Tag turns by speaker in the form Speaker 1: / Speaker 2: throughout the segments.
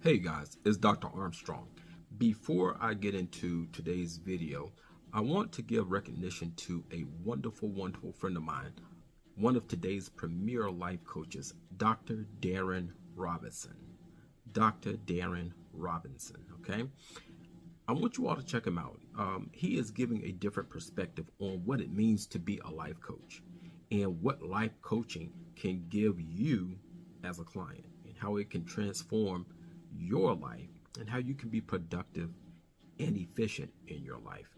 Speaker 1: Hey guys, it's Dr. Armstrong. Before I get into today's video, I want to give recognition to a wonderful friend of mine, one of today's premier life coaches, Dr. Derron Robinson. Dr. Derron Robinson, okay? I want you all to check him out. He is giving a different perspective on what it means to be a life coach and what life coaching can give you as a client and how it can transform your life and how you can be productive and efficient in your life.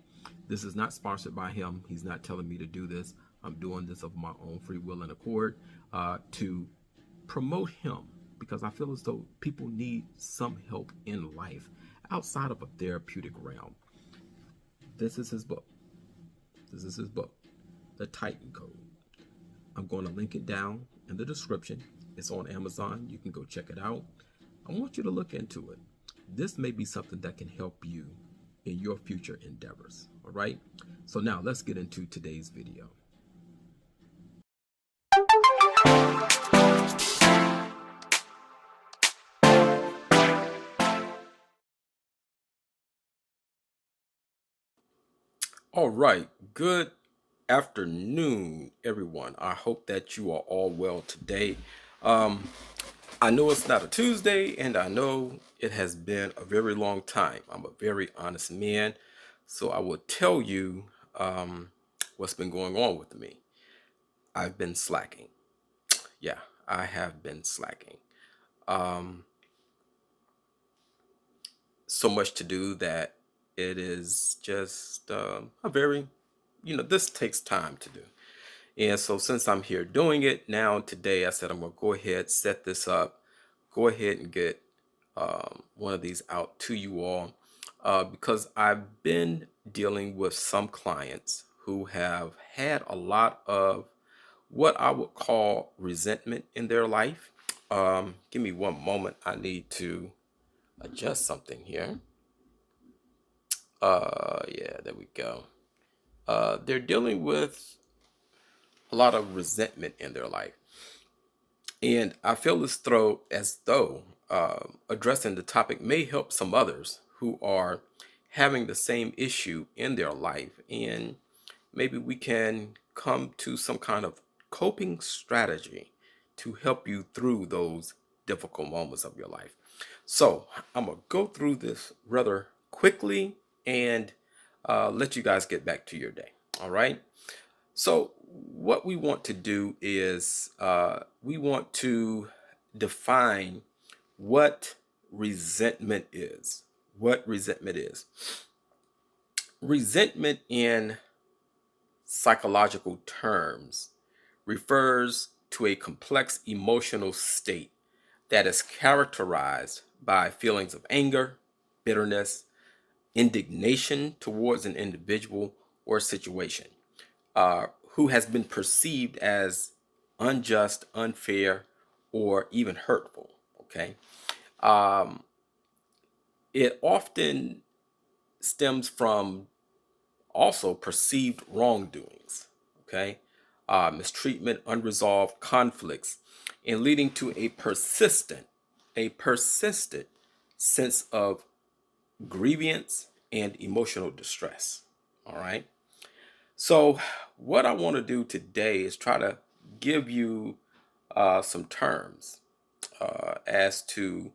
Speaker 1: This is not sponsored by him. He's not telling me to do this. I'm doing this of my own free will and accord to promote him because I feel as though people need some help in life outside of a therapeutic realm. This is his book. This is his book, The Titan Code. I'm going to link it down in the description. It's on Amazon. You can go check it out. I want you to look into it. This may be something that can help you in your future endeavors. All right. So now let's get into today's video. All right. Good afternoon, everyone. I hope that you are all well today. I know it's not a Tuesday, and I know it has been a very long time. I'm a very honest man, so I will tell you what's been going on with me. I've been slacking. Yeah, I have been slacking. So much to do that it is just a very, this takes time to do. And so since I'm here doing it now today, I said I'm going to go ahead, set this up, go ahead and get one of these out to you all because I've been dealing with some clients who have had a lot of what I would call resentment in their life. Give me one moment. I need to adjust something here. Yeah, there we go. They're dealing with a lot of resentment in their life. And I feel as though addressing the topic may help some others who are having the same issue in their life. And maybe we can come to some kind of coping strategy to help you through those difficult moments of your life. So I'm going to go through this rather quickly and let you guys get back to your day. All right. So what we want to do is we want to define what resentment is. What resentment is. Resentment in psychological terms refers to a complex emotional state that is characterized by feelings of anger, bitterness, indignation towards an individual or situation who has been perceived as unjust, unfair, or even hurtful. Okay. Um, it often stems from also perceived wrongdoings. Okay. Mistreatment, unresolved conflicts, and leading to a persistent sense of grievance and emotional distress. All right. So, what I want to do today is try to give you some terms as to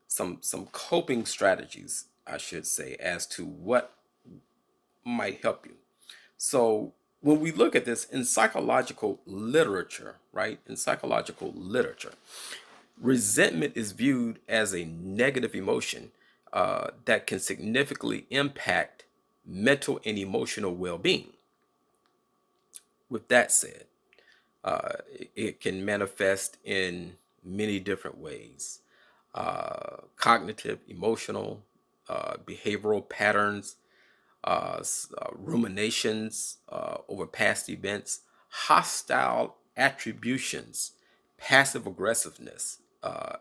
Speaker 1: some coping strategies, I should say, as to what might help you. So, when we look at this in psychological literature, right? In psychological literature, resentment is viewed as a negative emotion that can significantly impact mental and emotional well-being. With that said, it can manifest in many different ways. Cognitive, emotional, behavioral patterns, ruminations over past events, hostile attributions, passive aggressiveness,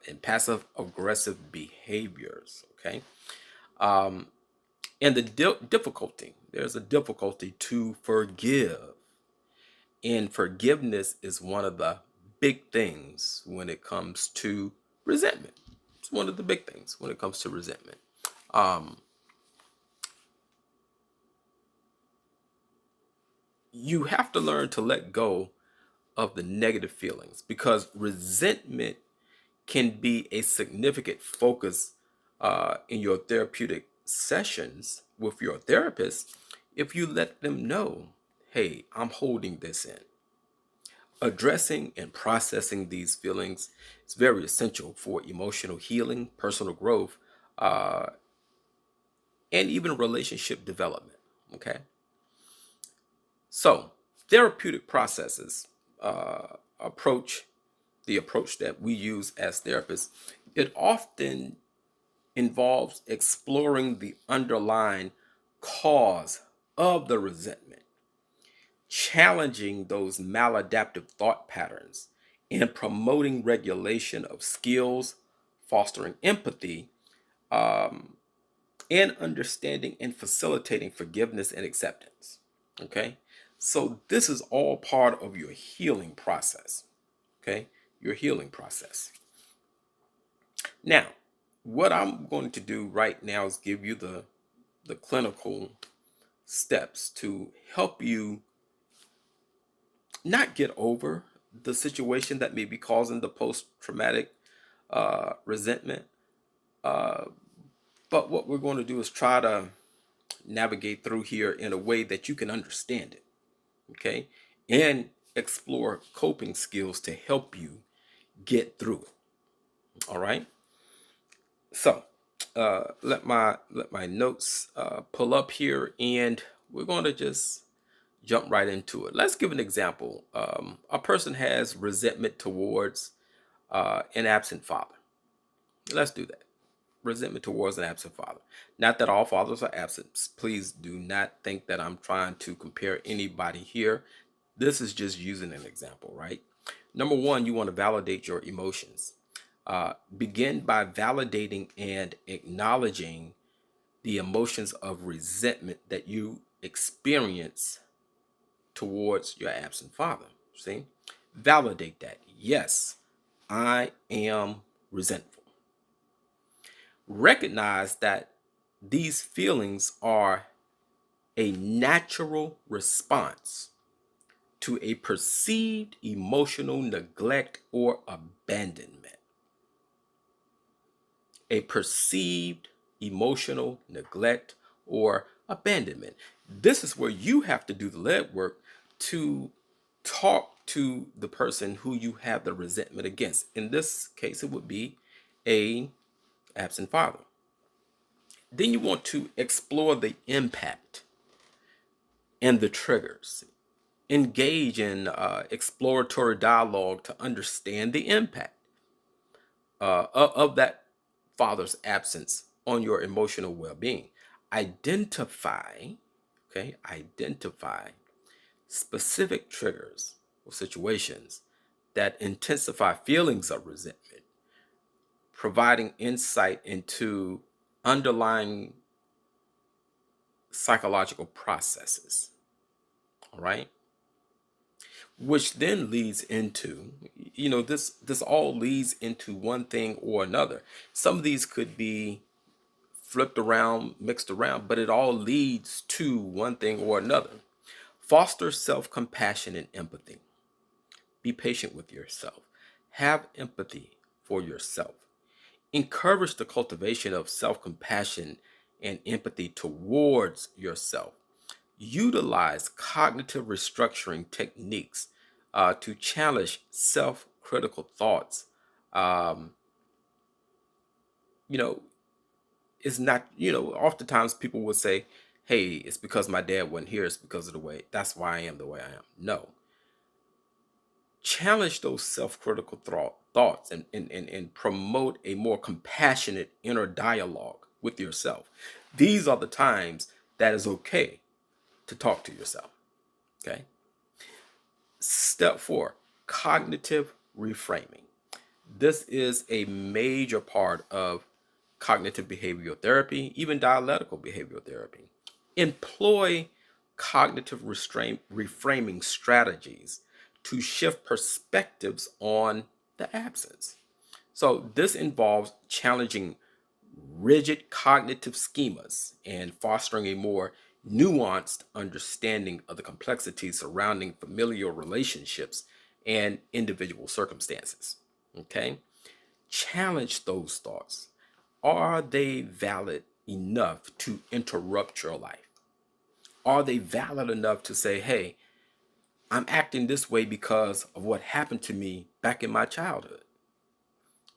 Speaker 1: and passive aggressive behaviors. Okay. Um, and the difficulty, there's a difficulty to forgive. And forgiveness is one of the big things when it comes to resentment. It's one of the big things when it comes to resentment. Um, you have to learn to let go of the negative feelings, because resentment can be a significant focus in your therapeutic sessions with your therapist if you let them know, hey, I'm holding this in. Addressing and processing these feelings is very essential for emotional healing, personal growth, uh, and even relationship development. Okay. So, therapeutic processes approach the approach that we use as therapists. It often involves exploring the underlying cause of the resentment, challenging those maladaptive thought patterns, and promoting regulation of skills, fostering empathy, um, and understanding and facilitating forgiveness and acceptance. Okay, so this is all part of your healing process. Okay, your healing process. Now, what I'm going to do right now is give you the clinical steps to help you not get over the situation that may be causing the post-traumatic resentment. Uh, but what we're going to do is try to navigate through here in a way that you can understand it, okay? And explore coping skills to help you get through it. All right. So let my notes pull up here, and we're going to just jump right into it. Let's give an example. A person has resentment towards an absent father. Let's do that. Resentment towards an absent father. Not that all fathers are absent. Please do not think that I'm trying to compare anybody here. This is just using an example, right? Number one, you want to validate your emotions. Begin by validating and acknowledging the emotions of resentment that you experience towards your absent father. See? Validate that. Yes, I am resentful. Recognize that these feelings are a natural response to a perceived emotional neglect or abandonment. A perceived emotional neglect or abandonment. This is where you have to do the lead work to talk to the person who you have the resentment against. In this case, it would be a absent father. Then you want to explore the impact and the triggers. Engage in exploratory dialogue to understand the impact of that father's absence on your emotional well-being. Identify, okay, identify specific triggers or situations that intensify feelings of resentment, providing insight into underlying psychological processes. All right. Which then leads into, this all leads into one thing or another. Some of these could be flipped around, mixed around, but it all leads to one thing or another. Foster self-compassion and empathy. Be patient with yourself. Have empathy for yourself. Encourage the cultivation of self-compassion and empathy towards yourself. Utilize cognitive restructuring techniques to challenge self-critical thoughts. Um, you know, it's not, oftentimes people would say, hey, it's because my dad wasn't here. It's because of the way, that's why I am the way I am. No. Challenge those self-critical thoughts and promote a more compassionate inner dialogue with yourself. These are the times that is okay to talk to yourself. Okay. Step 4, cognitive reframing. This is a major part of cognitive behavioral therapy, even dialectical behavioral therapy. Employ cognitive reframing strategies to shift perspectives on the absence. So this involves challenging rigid cognitive schemas and fostering a more nuanced understanding of the complexities surrounding familial relationships and individual circumstances. Okay? Challenge those thoughts. Are they valid enough to interrupt your life? Are they valid enough to say, hey, I'm acting this way because of what happened to me back in my childhood?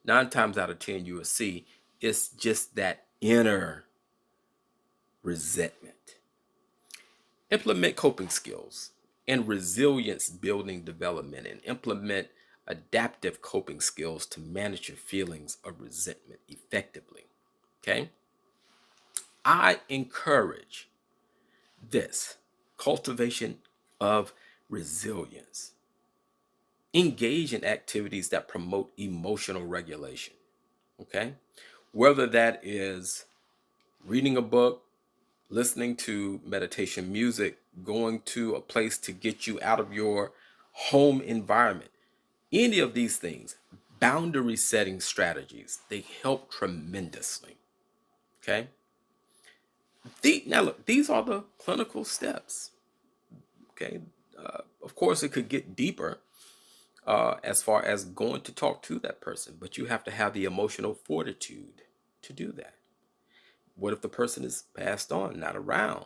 Speaker 1: 9 times out of 10, you will see it's just that inner resentment. Implement coping skills and resilience building development, and implement adaptive coping skills to manage your feelings of resentment effectively. Okay? I encourage this cultivation of resilience. Engage in activities that promote emotional regulation. Okay? Whether that is reading a book, listening to meditation music, going to a place to get you out of your home environment, any of these things, boundary setting strategies, they help tremendously. Okay? Now, look, these are the clinical steps. Okay? Of course, it could get deeper as far as going to talk to that person, but you have to have the emotional fortitude to do that. What if the person is passed on, not around?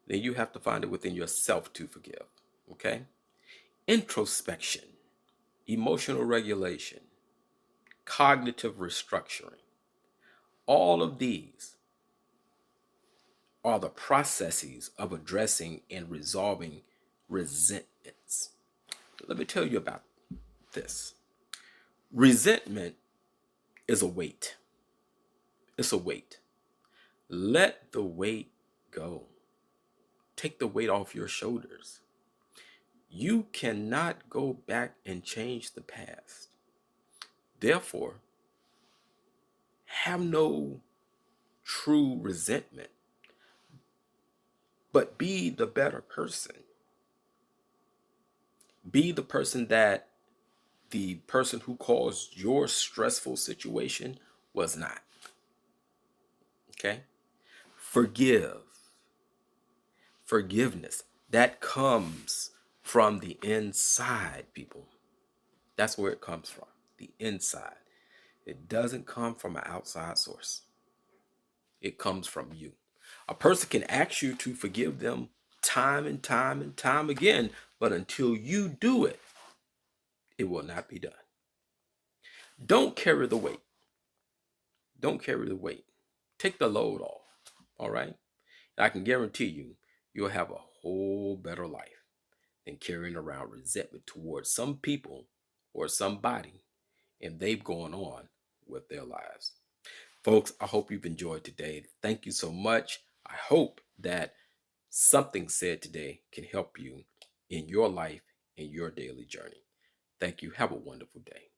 Speaker 1: Then you have to find it within yourself to forgive. Okay? Introspection, emotional regulation, cognitive restructuring. All of these are the processes of addressing and resolving resentments. Let me tell you about this. Resentment is a weight. It's a weight. Let the weight go. Take the weight off your shoulders. You cannot go back and change the past. Therefore, have no true resentment, but be the better person. Be the person that the person who caused your stressful situation was not. Okay? Forgive. Forgiveness. That comes from the inside, people. That's where it comes from. The inside. It doesn't come from an outside source. It comes from you. A person can ask you to forgive them time and time and time again, but until you do it, it will not be done. Don't carry the weight. Don't carry the weight. Take the load off. All right? I can guarantee you, you'll have a whole better life than carrying around resentment towards some people or somebody, and they've gone on with their lives. Folks, I hope you've enjoyed today. Thank you so much. I hope that something said today can help you in your life and your daily journey. Thank you. Have a wonderful day.